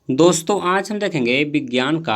दोस्तों आज हम देखेंगे विज्ञान का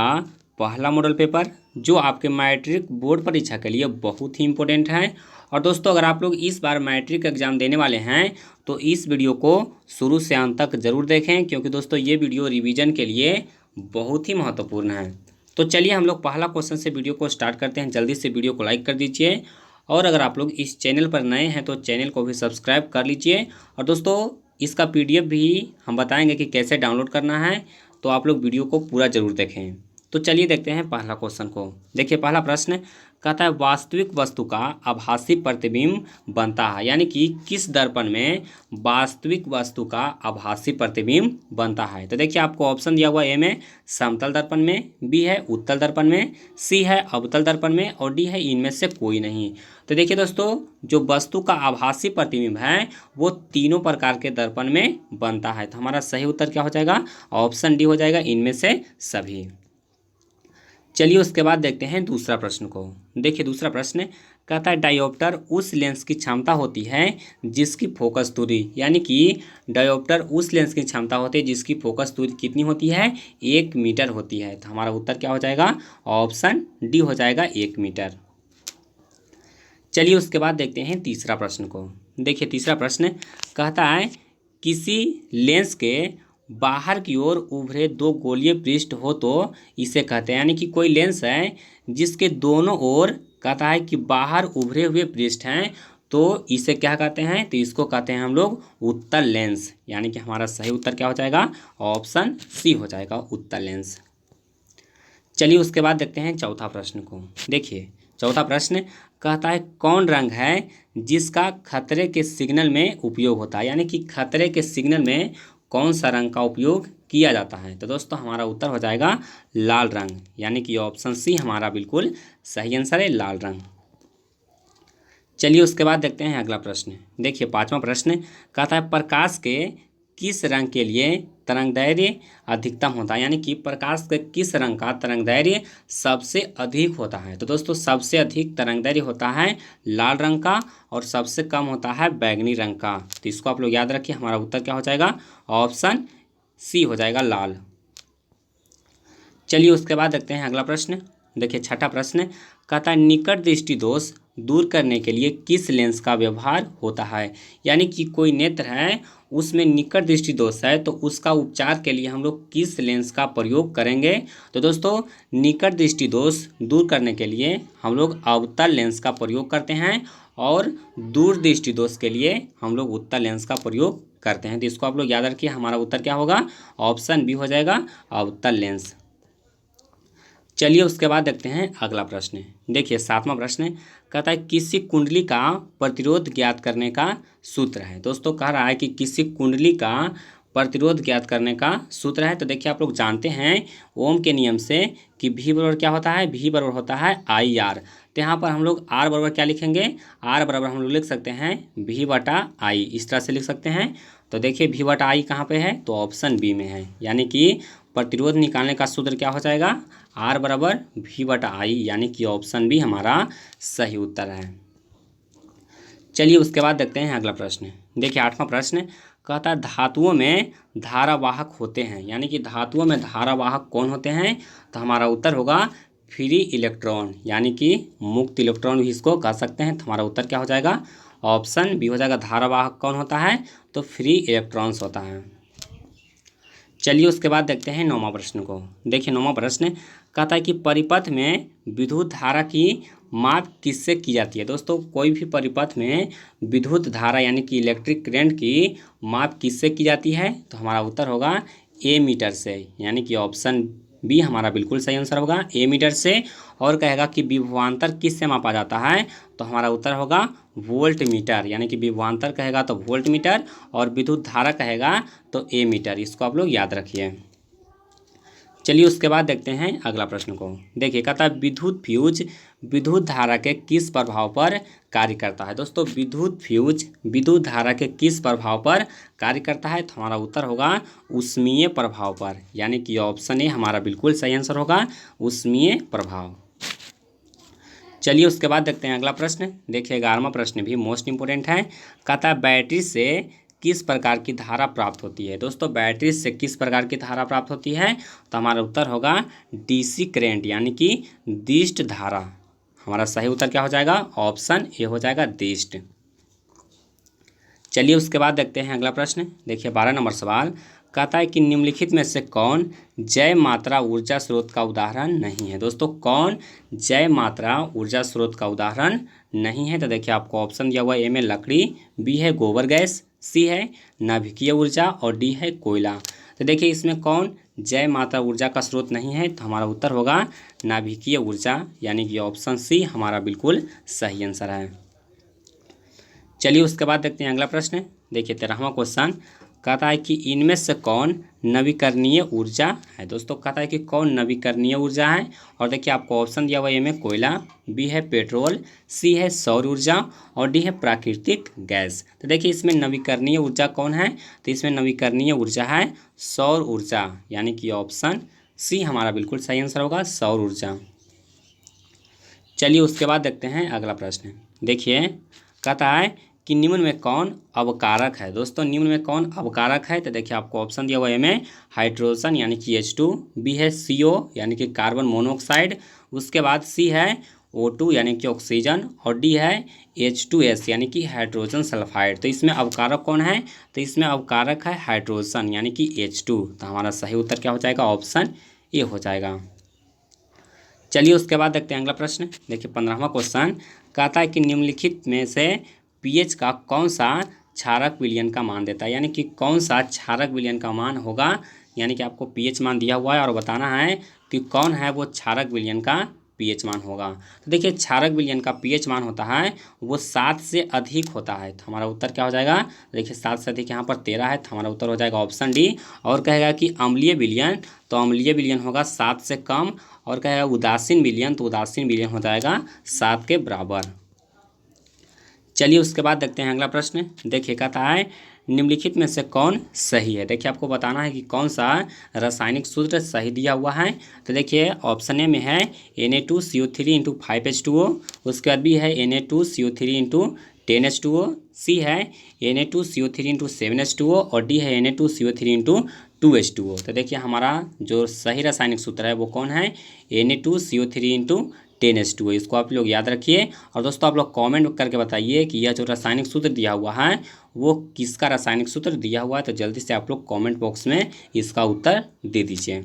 पहला मॉडल पेपर जो आपके मैट्रिक बोर्ड परीक्षा के लिए बहुत ही इम्पोर्टेंट है। और दोस्तों अगर आप लोग इस बार मैट्रिक एग्ज़ाम देने वाले हैं तो इस वीडियो को शुरू से अंत तक ज़रूर देखें, क्योंकि दोस्तों ये वीडियो रिवीजन के लिए बहुत ही महत्वपूर्ण है। तो चलिए हम लोग पहला क्वेश्चन से वीडियो को स्टार्ट करते हैं। जल्दी से वीडियो को लाइक कर दीजिए और अगर आप लोग इस चैनल पर नए हैं तो चैनल को भी सब्सक्राइब कर लीजिए। और दोस्तों इसका PDF भी हम बताएंगे कि कैसे डाउनलोड करना है, तो आप लोग वीडियो को पूरा जरूर देखें। तो चलिए देखते हैं पहला क्वेश्चन को। देखिए पहला प्रश्न कहता है वास्तविक वस्तु का आभासी प्रतिबिंब बनता है, यानी कि किस दर्पण में वास्तविक वस्तु का आभासी प्रतिबिंब बनता है। तो देखिए आपको ऑप्शन दिया हुआ ए में समतल दर्पण में, बी है उत्तल दर्पण में, सी है अवतल दर्पण में और डी है इनमें से कोई नहीं। तो देखिए दोस्तों जो वस्तु का आभासी प्रतिबिंब है वो तीनों प्रकार के दर्पण में बनता है। तो हमारा सही उत्तर क्या हो जाएगा, ऑप्शन डी हो जाएगा, इनमें से सभी। चलिए उसके बाद देखते हैं दूसरा प्रश्न को। देखिए दूसरा प्रश्न कहता है डायोप्टर उस लेंस की क्षमता होती है जिसकी फोकस दूरी, यानी कि डायोप्टर उस लेंस की क्षमता होती है जिसकी फोकस दूरी कितनी होती है, 1 मीटर होती है। तो हमारा उत्तर क्या हो जाएगा, ऑप्शन डी हो जाएगा, 1 मीटर। चलिए उसके बाद देखते हैं तीसरा प्रश्न को। देखिए तीसरा प्रश्न कहता है किसी लेंस के बाहर की ओर उभरे दो गोलीय पृष्ठ हो तो इसे कहते हैं, यानी कि कोई लेंस है जिसके दोनों ओर कहता है कि बाहर उभरे हुए पृष्ठ हैं तो इसे क्या कहते हैं, तो इसको कहते हैं हम लोग उत्तल लेंस। यानी कि हमारा सही उत्तर क्या हो जाएगा, ऑप्शन सी हो जाएगा, उत्तल लेंस। चलिए उसके बाद देखते हैं चौथा प्रश्न को। देखिए चौथा प्रश्न कहता है कौन रंग है जिसका खतरे के सिग्नल में उपयोग होता है, यानी कि खतरे के सिग्नल में कौन सा रंग का उपयोग किया जाता है। तो दोस्तों हमारा उत्तर हो जाएगा लाल रंग, यानी कि ऑप्शन सी हमारा बिल्कुल सही आंसर है, लाल रंग। चलिए उसके बाद देखते हैं अगला प्रश्न। देखिए पांचवा प्रश्न कहता है प्रकाश के किस रंग के लिए तरंगदैर्घ्य अधिकतम होता है, यानी कि प्रकाश के किस रंग का तरंगदैर्घ्य सबसे अधिक होता है। तो दोस्तों सबसे अधिक तरंगदैर्घ्य होता है लाल रंग का और सबसे कम होता है बैगनी रंग का। तो इसको आप लोग याद रखिए, हमारा उत्तर क्या हो जाएगा, ऑप्शन सी हो जाएगा, लाल। चलिए उसके बाद देखते हैं अगला प्रश्न। देखिए छठा प्रश्न कहता है निकट दृष्टि दोष दूर करने के लिए किस लेंस का व्यवहार होता है, यानी कि कोई नेत्र है उसमें निकट दृष्टि दोष है तो उसका उपचार के लिए हम लोग किस लेंस का प्रयोग करेंगे। तो दोस्तों निकट दृष्टि दोष दूर करने के लिए हम लोग अवतल लेंस का प्रयोग करते हैं और दूर दृष्टि दोष के लिए हम लोग उत्तल लेंस का प्रयोग करते हैं। तो इसको आप लोग याद रखिए, हमारा उत्तर क्या होगा, ऑप्शन बी हो जाएगा, अवतल लेंस। चलिए उसके बाद देखते हैं अगला प्रश्न। देखिए सातवां प्रश्न कहता है किसी कुंडली का प्रतिरोध ज्ञात करने का सूत्र है। दोस्तों कह रहा है कि किसी कुंडली का प्रतिरोध ज्ञात करने का सूत्र है। तो देखिए आप लोग जानते हैं ओम के नियम से कि V बराबर क्या होता है, V बराबर होता है IR। तो यहाँ पर हम लोग R बराबर क्या लिखेंगे, R बराबर हम लोग लिख सकते हैं V/I, इस तरह से लिख सकते हैं। तो देखिए V/I कहाँ पे है, तो ऑप्शन बी में है, यानी कि प्रतिरोध निकालने का सूत्र क्या हो जाएगा, R बराबर V/I, यानी कि ऑप्शन बी हमारा सही उत्तर है। चलिए उसके बाद देखते हैं अगला प्रश्न। देखिए आठवां प्रश्न कहता है धातुओं में धारावाहक होते हैं, यानी कि धातुओं में धारावाहक कौन होते हैं। तो हमारा उत्तर होगा फ्री इलेक्ट्रॉन, यानी कि मुक्त इलेक्ट्रॉन भी इसको कह सकते हैं। तो हमारा उत्तर क्या हो जाएगा, ऑप्शन बी हो जाएगा, धारावाहक कौन होता है, तो फ्री इलेक्ट्रॉन्स होता है। चलिए उसके बाद देखते हैं नौवां प्रश्न को। देखिए नौवां प्रश्न कहता है कि परिपथ में विद्युत धारा की माप किससे की जाती है। दोस्तों कोई भी परिपथ में विद्युत धारा यानी कि इलेक्ट्रिक करंट की माप किससे की जाती है। तो हमारा उत्तर होगा ए मीटर से, यानी कि ऑप्शन बी हमारा बिल्कुल सही आंसर होगा, ए मीटर से। और कहेगा कि विभवांतर किससे मापा जाता है, तो हमारा उत्तर होगा वोल्ट मीटर, यानी कि विभवांतर कहेगा तो वोल्ट मीटर और विद्युत धारा कहेगा तो ए मीटर। इसको आप लोग याद रखिए। चलिए उसके बाद देखते हैं अगला प्रश्न को। देखिए कहता है विद्युत फ्यूज विद्युत धारा के किस प्रभाव पर कार्य करता है। दोस्तों विद्युत फ्यूज विद्युत धारा के किस प्रभाव पर कार्य करता है। तो हमारा उत्तर होगा ऊष्मीय प्रभाव पर, यानी कि ऑप्शन ए हमारा बिल्कुल सही आंसर होगा, ऊष्मीय प्रभाव। चलिए उसके बाद देखते हैं अगला प्रश्न। देखिए 11वां प्रश्न भी मोस्ट इंपोर्टेंट है। कहता है बैटरी से किस प्रकार की धारा प्राप्त होती है। दोस्तों बैटरी से किस प्रकार की धारा प्राप्त होती है, तो हमारा उत्तर होगा डीसी करेंट यानी कि दिष्ट धारा। हमारा सही उत्तर क्या हो जाएगा, ऑप्शन ए हो जाएगा दिष्ट। चलिए उसके बाद देखते हैं अगला प्रश्न। देखिए 12 नंबर सवाल कहता है कि निम्नलिखित में से कौन जय मात्रा ऊर्जा स्रोत का उदाहरण नहीं है। दोस्तों कौन जय मात्रा ऊर्जा स्रोत का उदाहरण नहीं है, तो देखिए आपको ऑप्शन दिया हुआ है, ए में लकड़ी, बी है गोबर गैस, सी है नाभिकीय ऊर्जा और डी है कोयला। तो देखिए इसमें कौन जय मात्रा ऊर्जा का स्रोत नहीं है, तो हमारा उत्तर होगा नाभिकीय ऊर्जा यानी कि ऑप्शन सी हमारा बिल्कुल सही आंसर है। चलिए उसके बाद देखते हैं अगला प्रश्न। देखिए 13वां क्वेश्चन कहता है कि इनमें से कौन नवीकरणीय ऊर्जा है। दोस्तों कहता है कि कौन नवीकरणीय ऊर्जा है, और देखिए आपको ऑप्शन दिया हुआ है, ए में कोयला, बी है पेट्रोल, सी है सौर ऊर्जा और डी है प्राकृतिक गैस। तो देखिए इसमें नवीकरणीय ऊर्जा कौन है, तो इसमें नवीकरणीय ऊर्जा है सौर ऊर्जा यानी कि ऑप्शन सी हमारा बिल्कुल सही आंसर होगा, सौर ऊर्जा। चलिए उसके बाद देखते हैं अगला प्रश्न। देखिए कहता है कि निम्न में कौन अवकारक है। दोस्तों निम्न में कौन अवकारक है, तो देखिए आपको ऑप्शन दिया हुआ है, में हाइड्रोजन यानी कि H2, बी है CO यानी कि कार्बन मोनोऑक्साइड, उसके बाद सी है O2 यानी कि ऑक्सीजन और डी है H2S यानी कि हाइड्रोजन सल्फाइड। तो इसमें अवकारक कौन है, तो इसमें अवकारक है हाइड्रोजन यानी कि H2। तो हमारा सही उत्तर क्या हो जाएगा, ऑप्शन ए हो जाएगा। चलिए उसके बाद देखते हैं अगला प्रश्न। देखिए 15वां क्वेश्चन कहता है कि निम्नलिखित में से पीएच का कौन सा क्षारक विलयन का मान देता है, यानी कि कौन सा क्षारक विलयन का मान होगा, यानी कि आपको पीएच मान दिया हुआ है और बताना है कि कौन है वो क्षारक विलयन का पीएच मान होगा। तो देखिए क्षारक विलयन का पीएच मान होता है वो 7 से अधिक होता है। तो हमारा उत्तर क्या हो जाएगा, देखिए 7 से अधिक यहाँ पर 13 है, तो हमारा उत्तर हो जाएगा ऑप्शन डी। और कहेगा कि अम्लीय विलयन, तो अम्लीय विलयन होगा 7 से कम, और कहेगा उदासीन विलयन, तो उदासीन विलयन हो जाएगा 7 के बराबर। चलिए उसके बाद देखते हैं अगला प्रश्न। देखिए कहता है निम्नलिखित में से कौन सही है। देखिए आपको बताना है कि कौन सा रासायनिक सूत्र सही दिया हुआ है। तो देखिए ऑप्शन ए में है Na2CO3 इंटू 5H2O, उसके बाद भी है Na2CO3 इंटू 10H2O, सी है Na2CO3 इंटू 7H2O और डी है Na2CO3 इंटू 2H2O। तो देखिए हमारा जो सही रासायनिक सूत्र है वो कौन है, Na2CO3 इंटू 10H2O। इसको आप लोग याद रखिए। और दोस्तों आप लोग कमेंट करके बताइए कि यह जो रासायनिक सूत्र दिया हुआ है वो किसका रासायनिक सूत्र दिया हुआ है, तो जल्दी से आप लोग कमेंट बॉक्स में इसका उत्तर दे दीजिए।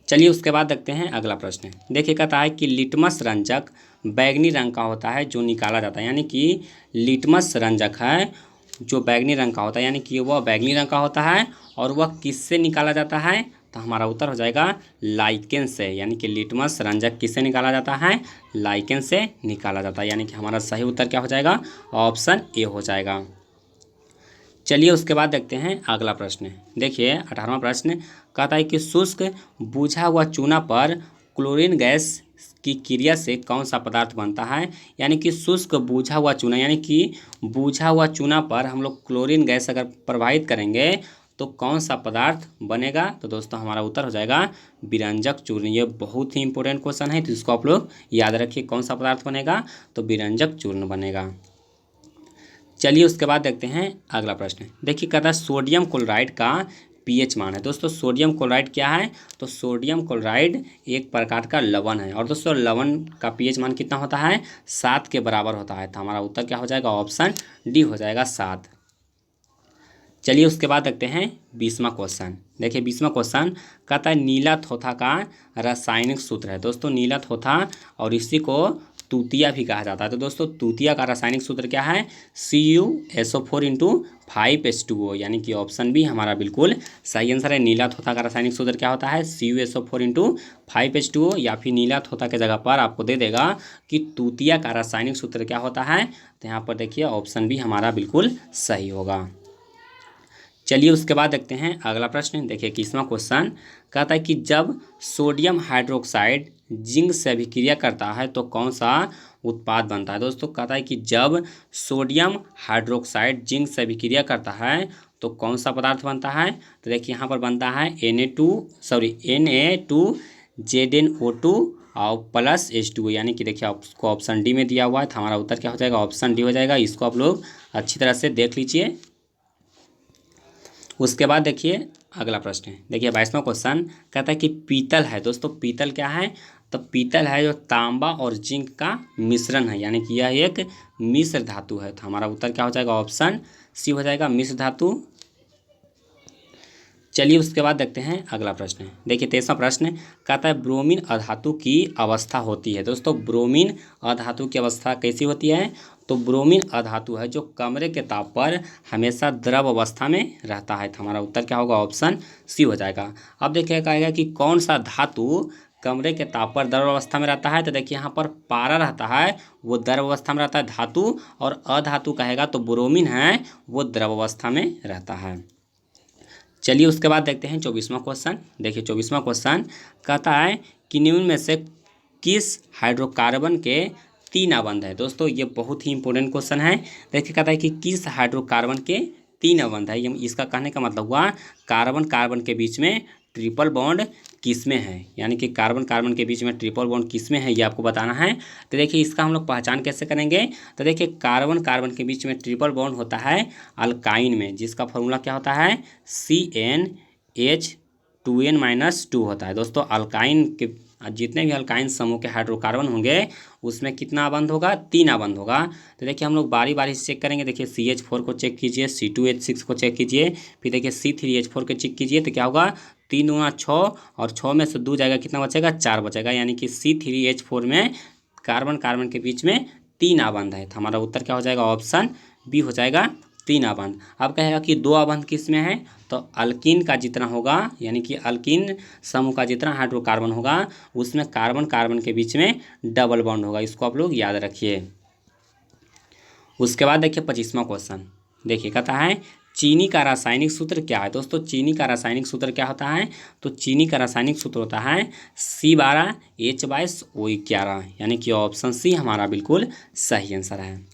चलिए उसके बाद देखते हैं अगला प्रश्न। देखिए कहता है कि लिटमस रंजक बैगनी रंग का होता है जो निकाला जाता है, यानी कि लिटमस रंजक है जो बैगनी रंग का होता है, यानी कि वह बैगनी रंग का होता है और वह किससे निकाला जाता है, तो हमारा उत्तर हो जाएगा लाइकेन से। यानी कि लिटमस रंजक किससे निकाला जाता है, लाइकेन से निकाला जाता है, यानी कि हमारा सही उत्तर क्या हो जाएगा, ऑप्शन ए हो जाएगा। चलिए उसके बाद देखते हैं अगला प्रश्न। देखिए 18वां प्रश्न कहता है कि शुष्क बुझा हुआ चूना पर क्लोरीन गैस की क्रिया से कौन सा पदार्थ बनता है, यानी कि शुष्क बुझा हुआ चूना, यानी कि बुझा हुआ चूना पर हम लोग क्लोरीन गैस अगर प्रवाहित करेंगे तो कौन सा पदार्थ बनेगा, तो दोस्तों हमारा उत्तर हो जाएगा विरंजक चूर्ण। ये बहुत ही इंपॉर्टेंट क्वेश्चन है, तो इसको आप लोग याद रखिए, कौन सा पदार्थ बनेगा, तो विरंजक चूर्ण बनेगा। चलिए उसके बाद देखते हैं अगला प्रश्न। देखिए कहता है सोडियम क्लोराइड का पीएच मान है। दोस्तों सोडियम क्लोराइड क्या है, तो सोडियम क्लोराइड एक प्रकार का लवण है, और दोस्तों लवण का पीएच मान कितना होता है, 7 के बराबर होता है। तो हमारा उत्तर क्या हो जाएगा, ऑप्शन डी हो जाएगा 7। चलिए उसके बाद देखते हैं 20वां क्वेश्चन। देखिए 20वां क्वेश्चन कहता है नीला थोथा का रासायनिक सूत्र है। दोस्तों नीला थोथा और इसी को तूतिया भी कहा जाता है। तो दोस्तों तूतिया का रासायनिक सूत्र क्या है, CuSO4 इंटू 5H2O, यानी कि ऑप्शन बी हमारा बिल्कुल सही आंसर है। नीला थोथा का रासायनिक सूत्र क्या होता है, CuSO4 इंटू 5H2O, या फिर नीला थोथा के जगह पर आपको दे देगा कि तूतिया का रासायनिक सूत्र क्या होता है, तो यहाँ पर देखिए ऑप्शन बी हमारा बिल्कुल सही होगा। चलिए उसके बाद देखते हैं अगला प्रश्न। देखिए 21वां क्वेश्चन कहता है कि जब सोडियम हाइड्रोक्साइड जिंक से अभिक्रिया करता है तो कौन सा उत्पाद बनता है। दोस्तों कहता है कि जब सोडियम हाइड्रोक्साइड जिंक से अभिक्रिया करता है तो कौन सा पदार्थ बनता है, तो देखिए यहाँ पर बनता है Na2ZnO2 और प्लस H2O, यानी कि देखिए आपको ऑप्शन डी में दिया हुआ है, तो हमारा उत्तर क्या हो जाएगा, ऑप्शन डी हो जाएगा। इसको आप लोग अच्छी तरह से देख लीजिए। उसके बाद देखिए अगला प्रश्न है, देखिए 22वां क्वेश्चन कहता है कि पीतल है। दोस्तों पीतल क्या है, तो पीतल है जो तांबा और जिंक का मिश्रण है, यानी कि यह एक मिश्र धातु है। तो हमारा उत्तर क्या हो जाएगा, ऑप्शन सी हो जाएगा, मिश्र धातु। चलिए उसके बाद देखते हैं अगला प्रश्न है, देखिए 23वां प्रश्न कहता है ब्रोमीन अधातु की अवस्था होती है। दोस्तों ब्रोमीन अधातु की अवस्था कैसी होती है, तो ब्रोमीन अधातु है जो कमरे के ताप पर हमेशा द्रव अवस्था में रहता है। तो हमारा उत्तर क्या होगा, ऑप्शन सी हो जाएगा। अब देखिए कहेगा कि कौन सा धातु कमरे के ताप पर द्रव अवस्था में रहता है, तो देखिए यहाँ पर पारा रहता है, वो द्रव अवस्था में रहता है धातु, और अधातु कहेगा तो ब्रोमीन है वो द्रव अवस्था में रहता है। चलिए उसके बाद देखते हैं 24वां क्वेश्चन। देखिए 24वां क्वेश्चन कहता है कि निम्न में से किस हाइड्रोकार्बन के 3 अबंध है। दोस्तों ये बहुत ही इंपॉर्टेंट क्वेश्चन है। देखिए कहता है कि किस हाइड्रोकार्बन के 3 अबंध है। ये इसका कहने का मतलब हुआ कार्बन कार्बन के बीच में ट्रिपल बॉन्ड किस में है, यानी कि कार्बन कार्बन के बीच में ट्रिपल बॉन्ड किस में है, ये आपको बताना है। तो देखिए इसका हम लोग पहचान कैसे करेंगे, तो देखिए कार्बन कार्बन के बीच में ट्रिपल बॉन्ड होता है अल्काइन में, जिसका फॉर्मूला क्या होता है, CnH2n-2 होता है। दोस्तों अल्काइन के जितने भी अल्काइन समूह के हाइड्रोकार्बन होंगे उसमें कितना अबंध होगा, 3 अबंध होगा। तो देखिए हम लोग बारी बारी से चेक करेंगे। देखिए CH4 को चेक कीजिए, C2H6 को चेक कीजिए, फिर देखिए C3H4 को चेक कीजिए। तो क्या होगा, 3 दूना 6, और 6 में से 2 जाएगा, कितना बचेगा, 4 बचेगा, यानी कि C3H4 में कार्बन कार्बन के बीच में 3 अबंध है। तो हमारा उत्तर क्या हो जाएगा, ऑप्शन बी हो जाएगा, 3 अबंध। अब कहेगा कि 2 अबंध किस में है, तो अल्कीन का जितना होगा, यानी कि अल्कीन समूह का जितना हाइड्रोकार्बन होगा उसमें कार्बन कार्बन के बीच में डबल बॉन्ड होगा। इसको आप लोग याद रखिए। उसके बाद देखिए 25वां क्वेश्चन, देखिए कहता है चीनी का रासायनिक सूत्र क्या है। दोस्तों चीनी का रासायनिक सूत्र क्या होता है, तो चीनी का रासायनिक सूत्र होता है C12H22O11, यानी कि ऑप्शन सी हमारा बिल्कुल सही आंसर है।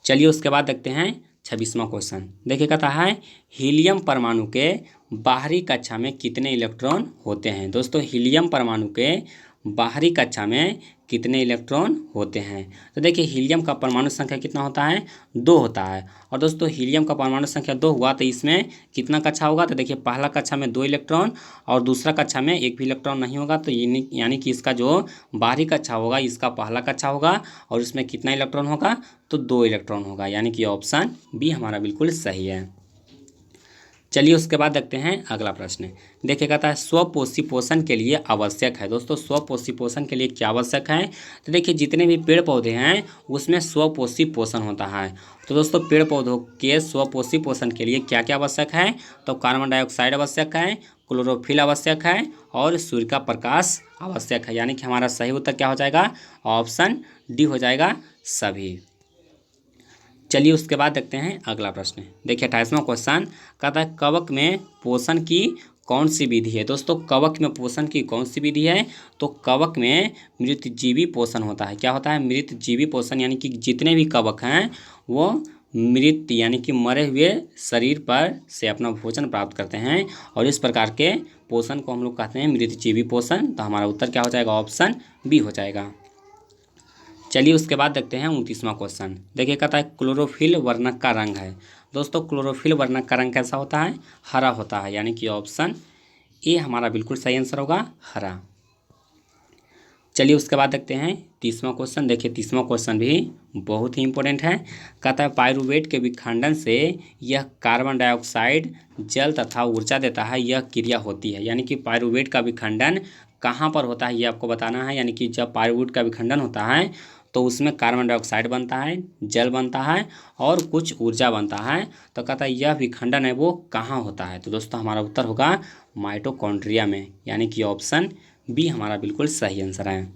चलिए उसके बाद देखते हैं 26वां क्वेश्चन। देखिए कहता है हीलियम परमाणु के बाहरी कक्षा में कितने इलेक्ट्रॉन होते हैं। दोस्तों हीलियम परमाणु के बाहरी कक्षा में कितने इलेक्ट्रॉन होते हैं, तो देखिए हीलियम का परमाणु संख्या कितना होता है, 2 होता है। और दोस्तों हीलियम का परमाणु संख्या 2 हुआ तो इसमें कितना कक्षा होगा, तो देखिए पहला कक्षा में 2 इलेक्ट्रॉन और दूसरा कक्षा में 1 भी इलेक्ट्रॉन नहीं होगा। तो यानी कि इसका जो बाहरी कक्षा होगा इसका पहला कक्षा होगा, और इसमें कितना इलेक्ट्रॉन होगा, तो 2 इलेक्ट्रॉन होगा, यानी कि ऑप्शन बी हमारा बिल्कुल सही है। चलिए उसके बाद देखते हैं अगला प्रश्न। देखिए कहता है स्वपोषी पोषण के लिए आवश्यक है। दोस्तों स्वपोषी पोषण के लिए क्या आवश्यक है, तो देखिए जितने भी पेड़ पौधे हैं उसमें स्वपोषी पोषण होता है। तो दोस्तों पेड़ पौधों के स्वपोषी पोषण के लिए क्या क्या आवश्यक है, तो कार्बन डाइऑक्साइड आवश्यक है, क्लोरोफिल आवश्यक है, और सूर्य का प्रकाश आवश्यक है, यानी कि हमारा सही उत्तर क्या हो जाएगा, ऑप्शन डी हो जाएगा सभी। चलिए उसके बाद देखते हैं अगला प्रश्न। देखिए 28वां क्वेश्चन कहता है कवक में पोषण की कौन सी विधि है। दोस्तों कवक में पोषण की कौन सी विधि है, तो कवक में मृतजीवी पोषण होता है। क्या होता है, मृतजीवी पोषण, यानी कि जितने भी कवक हैं वो मृत यानी कि मरे हुए शरीर पर से अपना भोजन प्राप्त करते हैं, और इस प्रकार के पोषण को हम लोग कहते हैं मृतजीवी पोषण। तो हमारा उत्तर क्या हो जाएगा, ऑप्शन बी हो जाएगा। चलिए उसके बाद देखते हैं 29वां क्वेश्चन। देखिए कहता है क्लोरोफिल वर्णक का रंग है। दोस्तों क्लोरोफिल वर्णक का रंग कैसा होता है, हरा होता है, यानी कि ऑप्शन ए हमारा बिल्कुल सही आंसर होगा, हरा। चलिए उसके बाद देखते हैं 30वां क्वेश्चन। देखिए 30वां क्वेश्चन भी बहुत ही इंपॉर्टेंट है। कहता है पाइरूवेट के विखंडन से यह कार्बन डाइऑक्साइड जल तथा ऊर्जा देता है, यह क्रिया होती है। यानी कि पाइरूवेट का विखंडन कहाँ पर होता है ये आपको बताना है। यानी कि जब पाइरूवेट का विखंडन होता है तो उसमें कार्बन डाइऑक्साइड बनता है, जल बनता है और कुछ ऊर्जा बनता है। तो कहता है यह विखंडन है वो कहाँ होता है, तो दोस्तों हमारा उत्तर होगा माइटोकॉन्ड्रिया में, यानी कि ऑप्शन बी हमारा बिल्कुल सही आंसर है।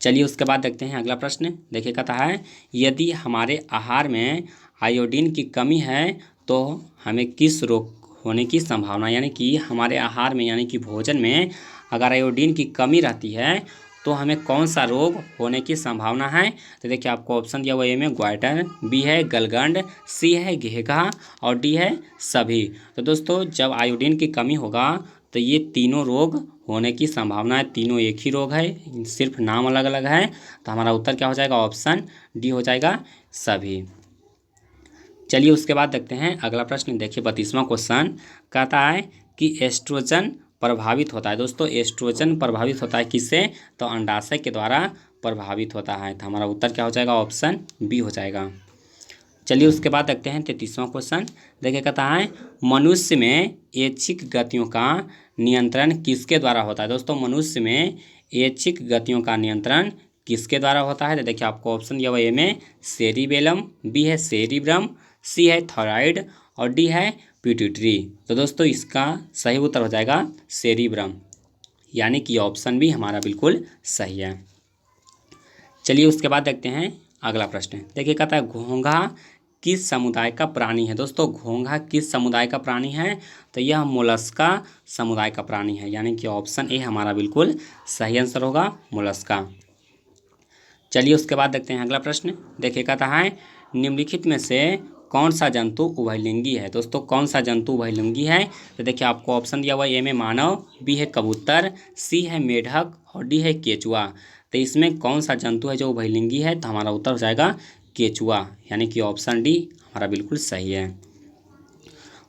चलिए उसके बाद देखते हैं अगला प्रश्न। देखिए कहता है यदि हमारे आहार में आयोडीन की कमी है तो हमें किस रोग होने की संभावना, यानी कि हमारे आहार में यानी कि भोजन में अगर आयोडीन की कमी रहती है तो हमें कौन सा रोग होने की संभावना है। तो देखिए आपको ऑप्शन दिया हुआ ए में ग्वाइटर, बी है गलगंड, सी है घेघा और डी है सभी। तो दोस्तों जब आयोडीन की कमी होगा तो ये तीनों रोग होने की संभावना है। तीनों एक ही रोग है, सिर्फ नाम अलग अलग है। तो हमारा उत्तर क्या हो जाएगा? ऑप्शन डी हो जाएगा, सभी। चलिए उसके बाद देखते हैं अगला प्रश्न। देखिए 32वां क्वेश्चन कहता है कि एस्ट्रोजन प्रभावित होता है। दोस्तों एस्ट्रोजन प्रभावित होता है किससे? तो अंडाशय के द्वारा प्रभावित होता है। तो हमारा उत्तर क्या हो जाएगा? ऑप्शन बी हो जाएगा। चलिए उसके बाद देखते हैं 33वां क्वेश्चन। देखिए कहता है मनुष्य में ऐच्छिक गतियों का नियंत्रण किसके द्वारा होता है? दोस्तों मनुष्य में ऐच्छिक गतियों का नियंत्रण किसके द्वारा होता है? तो देखिए आपको ऑप्शन दिया हुआ ए में सेरिबेलम, बी है सेरिब्रम, सी है थायराइड और डी है पिट्यूटरी। तो दोस्तों इसका सही उत्तर हो जाएगा सेरिब्रम, यानी कि ऑप्शन बी हमारा बिल्कुल सही है। चलिए उसके बाद देखते हैं अगला प्रश्न। देखिए कहता है घोंघा किस समुदाय का प्राणी है? दोस्तों घोंघा किस समुदाय का प्राणी है? तो यह मोलस्का समुदाय का प्राणी है, यानी कि ऑप्शन ए हमारा बिल्कुल सही आंसर होगा, मोलस्का। चलिए उसके बाद देखते हैं अगला प्रश्न। देखिए कहता है निम्नलिखित में से कौन सा जंतु उभयलिंगी है? दोस्तों कौन सा जंतु उभयलिंगी है? तो देखिए आपको ऑप्शन दिया हुआ है ए में मानव, बी है कबूतर, सी है मेढक और डी है केचुआ। तो इसमें कौन सा जंतु है जो उभयलिंगी है? तो हमारा उत्तर हो जाएगा केचुआ, यानी कि ऑप्शन डी हमारा बिल्कुल सही है।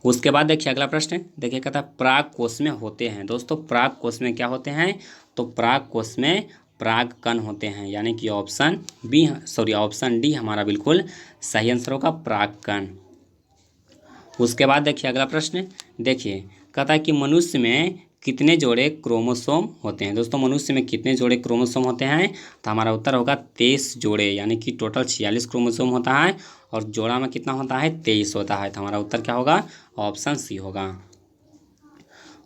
उसके बाद देखिए अगला प्रश्न। देखिए कहता है पराग कोष में होते हैं। दोस्तों पराग कोष में क्या होते हैं? तो पराग कोष में पराग कण होते हैं, यानी कि ऑप्शन डी हमारा बिल्कुल सही आंसर होगा, पराग कण। उसके बाद देखिए अगला प्रश्न। देखिए कहता है कि मनुष्य में कितने जोड़े क्रोमोसोम होते हैं? दोस्तों मनुष्य में कितने जोड़े क्रोमोसोम होते हैं? तो हमारा उत्तर होगा 23 जोड़े, यानी कि टोटल 46 क्रोमोसोम होता है और जोड़ा में कितना होता है? 23 होता है। तो हमारा उत्तर क्या होगा? ऑप्शन सी होगा।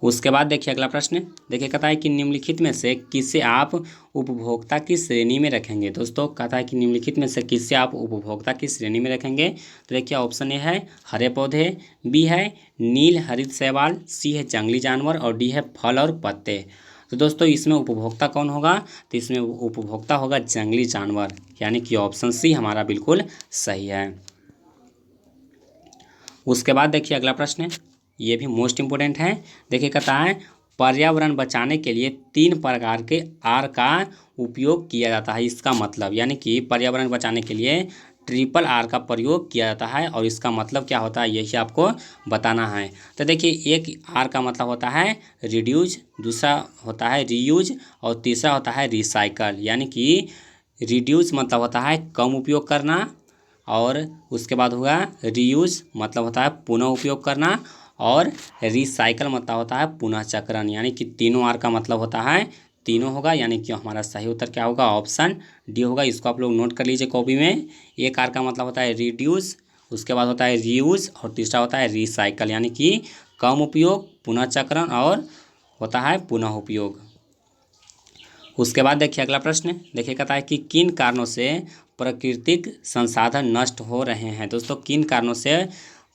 उसके बाद देखिए अगला प्रश्न। देखिए कहता है कि निम्नलिखित में से किसे आप उपभोक्ता की श्रेणी में रखेंगे? दोस्तों कहता है कि निम्नलिखित में से किसे आप उपभोक्ता की श्रेणी में रखेंगे? तो देखिए ऑप्शन ए है हरे पौधे, बी है नील हरित शैवाल, सी है जंगली जानवर और डी है फल और पत्ते। तो दोस्तों इसमें उपभोक्ता कौन होगा? तो इसमें उपभोक्ता होगा जंगली जानवर, यानी कि ऑप्शन सी हमारा बिल्कुल सही है। उसके बाद देखिए अगला प्रश्न, ये भी मोस्ट इम्पोर्टेंट है। देखिए कहता है पर्यावरण बचाने के लिए 3 प्रकार के आर का उपयोग किया जाता है। इसका मतलब यानी कि पर्यावरण बचाने के लिए ट्रिपल आर का प्रयोग किया जाता है और इसका मतलब क्या होता है यही आपको बताना है। तो देखिए एक आर का मतलब होता है रिड्यूज, दूसरा होता है रीयूज और तीसरा होता है रिसाइकल। यानी कि रिड्यूज मतलब होता है कम उपयोग करना और उसके बाद हुआ रीयूज मतलब होता है पुनः उपयोग करना और रिसाइकल मतलब होता है पुनः चक्रण। यानी कि तीनों आर का मतलब होता है तीनों होगा, यानी कि हमारा सही उत्तर क्या होगा? ऑप्शन डी होगा। इसको आप लोग नोट कर लीजिए कॉपी में। एक आर का मतलब होता है रिड्यूस, उसके बाद होता है रीयूज और तीसरा होता है रिसाइकल, यानी कि कम उपयोग, पुनः चक्रण और होता है पुनः उपयोग। उसके बाद देखिए अगला प्रश्न। देखिए कहता है कि किन कारणों से प्राकृतिक संसाधन नष्ट हो रहे हैं? दोस्तों किन कारणों से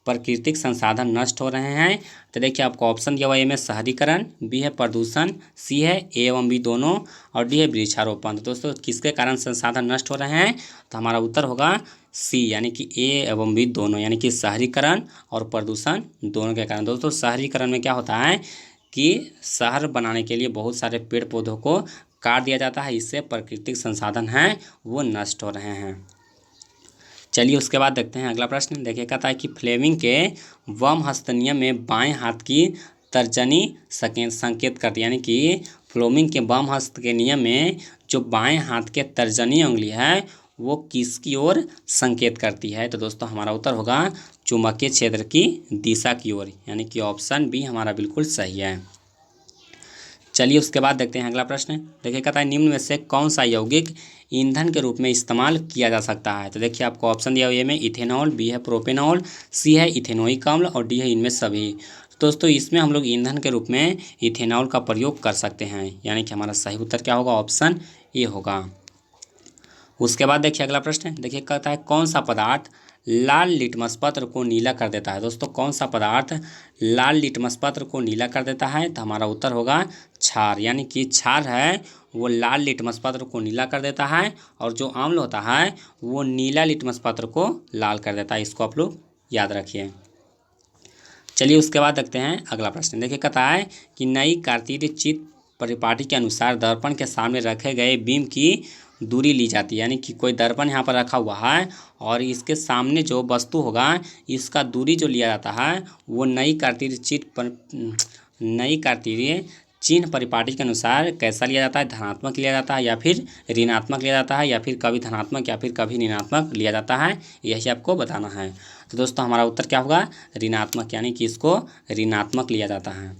प्राकृतिक संसाधन नष्ट हो रहे हैं? तो देखिए आपको ऑप्शन दिया हुआ ए में शहरीकरण, बी है प्रदूषण, सी है ए एवं बी दोनों और डी है वृक्षारोपण। तो दोस्तों किसके कारण संसाधन नष्ट हो रहे हैं? तो हमारा उत्तर होगा सी, यानी कि ए एवं बी दोनों, यानी कि शहरीकरण और प्रदूषण दोनों के कारण। दोस्तों शहरीकरण में क्या होता है कि शहर बनाने के लिए बहुत सारे पेड़ पौधों को काट दिया जाता है, इससे प्राकृतिक संसाधन हैं वो नष्ट हो रहे हैं। चलिए उसके बाद देखते हैं अगला प्रश्न। देखिए कहता है कि फ्लेमिंग के वामहस्त नियम में बाएं हाथ की तर्जनी संकेत करती है, यानी कि फ्लेमिंग के वामहस्त के नियम में जो बाएं हाथ के तर्जनी उंगली है वो किसकी ओर संकेत करती है? तो दोस्तों हमारा उत्तर होगा चुंबकीय क्षेत्र की दिशा की ओर, यानी कि ऑप्शन बी हमारा बिल्कुल सही है। चलिए उसके बाद देखते हैं अगला प्रश्न। देखिए कहता है निम्न में से कौन सा यौगिक ईंधन के रूप में इस्तेमाल किया जा सकता है? तो देखिए आपको ऑप्शन दिया हुआ है में इथेनॉल, बी है प्रोपेनॉल, सी है इथेनोइक अम्ल और डी है इनमें सभी। दोस्तों इसमें हम लोग ईंधन के रूप में इथेनॉल का प्रयोग कर सकते हैं, यानी कि हमारा सही उत्तर क्या होगा? ऑप्शन ए होगा। उसके बाद देखिए अगला प्रश्न। देखिए कहता है कौन सा पदार्थ लाल लिटमस पत्र को नीला कर देता है? दोस्तों कौन सा पदार्थ लाल लिटमस पत्र को नीला कर देता है? तो हमारा उत्तर होगा क्षार, यानी कि क्षार है वो लाल लिटमस पत्र को नीला कर देता है और जो अम्ल होता है वो नीला लिटमस पत्र को लाल कर देता है। इसको आप लोग याद रखिए। चलिए उसके बाद देखते हैं अगला प्रश्न। देखिए कहता है कि नई कार्तीय चित्त परिपाटी के अनुसार दर्पण के सामने रखे गए बीम की दूरी ली जाती है। यानी कि कोई दर्पण यहाँ पर रखा हुआ है और इसके सामने जो वस्तु होगा इसका दूरी जो लिया जाता है वो नई कार्तीय चिन्ह परिपाटी के अनुसार कैसा लिया जाता है, धनात्मक लिया जाता है या फिर ऋणात्मक लिया जाता है या फिर कभी धनात्मक या फिर कभी ऋणात्मक लिया जाता है, यही आपको बताना है। तो दोस्तों हमारा उत्तर क्या होगा, ऋणात्मक, यानी कि इसको ऋणात्मक लिया जाता है।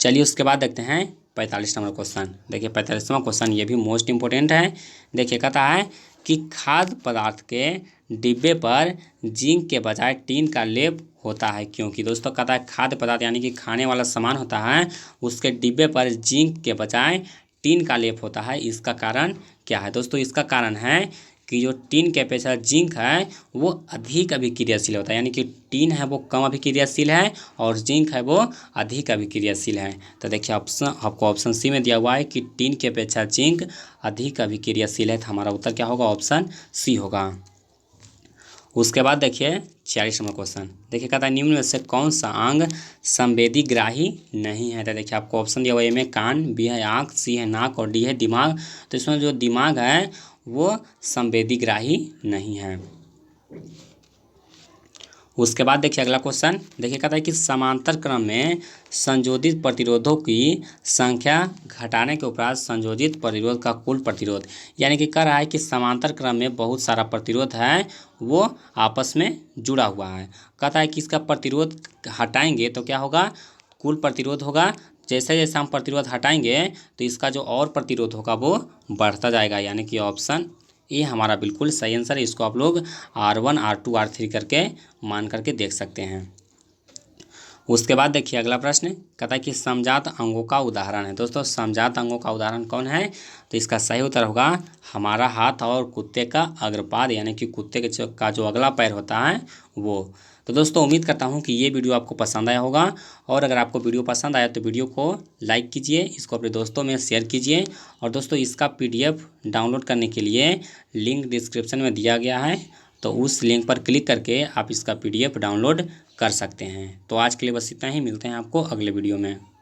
चलिए उसके बाद देखते हैं 45 नंबर क्वेश्चन। देखिए 45वां क्वेश्चन ये भी मोस्ट इंपॉर्टेंट है। देखिए कहता है कि खाद्य पदार्थ के डिब्बे पर जिंक के बजाय टीन का लेप होता है क्योंकि। दोस्तों कहता है खाद्य पदार्थ यानी कि खाने वाला सामान होता है उसके डिब्बे पर जिंक के बजाय टीन का लेप होता है, इसका कारण क्या है। दोस्तों इसका कारण है कि जो टीन के अपेक्षा जिंक है वो अधिक अभिक्रियाशील होता है, यानी कि टीन है वो कम अभिक्रियाशील है और जिंक है वो अधिक अभिक्रियाशील है। तो देखिए आपको ऑप्शन सी में दिया हुआ है कि टीन की अपेक्षा जिंक अधिक अभिक्रियाशील है, तो हमारा उत्तर क्या होगा, ऑप्शन सी होगा। उसके बाद देखिए 46 नंबर क्वेश्चन। देखिए कहता है निम्न में से कौन सा अंग संवेदीग्राही नहीं है। तो देखिए आपको ऑप्शन दिया हुआ है, ए में कान, बी है आँख, सी है नाक और डी है दिमाग। तो इसमें जो दिमाग है वो संवेदीग्राही नहीं है। उसके बाद देखिए अगला क्वेश्चन। देखिए कहता है कि समांतर क्रम में संयोजित प्रतिरोधों की संख्या घटाने के उपरांत संयोजित प्रतिरोध का कुल प्रतिरोध, यानी कि कह रहा है कि समांतर क्रम में बहुत सारा प्रतिरोध है वो आपस में जुड़ा हुआ है। कहता है कि इसका प्रतिरोध हटाएंगे तो क्या होगा, कुल प्रतिरोध होगा। जैसे जैसे हम प्रतिरोध हटाएंगे तो इसका जो और प्रतिरोध होगा वो बढ़ता जाएगा, यानी कि ऑप्शन ये हमारा बिल्कुल सही आंसर है। इसको आप लोग R1 R2 R3 करके मान करके देख सकते हैं। उसके बाद देखिए अगला प्रश्न कहता है कि समजात अंगों का उदाहरण है। दोस्तों समजात अंगों का उदाहरण कौन है, तो इसका सही उत्तर होगा हमारा हाथ और कुत्ते का अग्रपाद, यानी कि कुत्ते का जो अगला पैर होता है वो। तो दोस्तों उम्मीद करता हूँ कि ये वीडियो आपको पसंद आया होगा, और अगर आपको वीडियो पसंद आया तो वीडियो को लाइक कीजिए, इसको अपने दोस्तों में शेयर कीजिए। और दोस्तों इसका PDF डाउनलोड करने के लिए लिंक डिस्क्रिप्शन में दिया गया है, तो उस लिंक पर क्लिक करके आप इसका PDF डाउनलोड कर सकते हैं। तो आज के लिए बस इतना ही, मिलते हैं आपको अगले वीडियो में।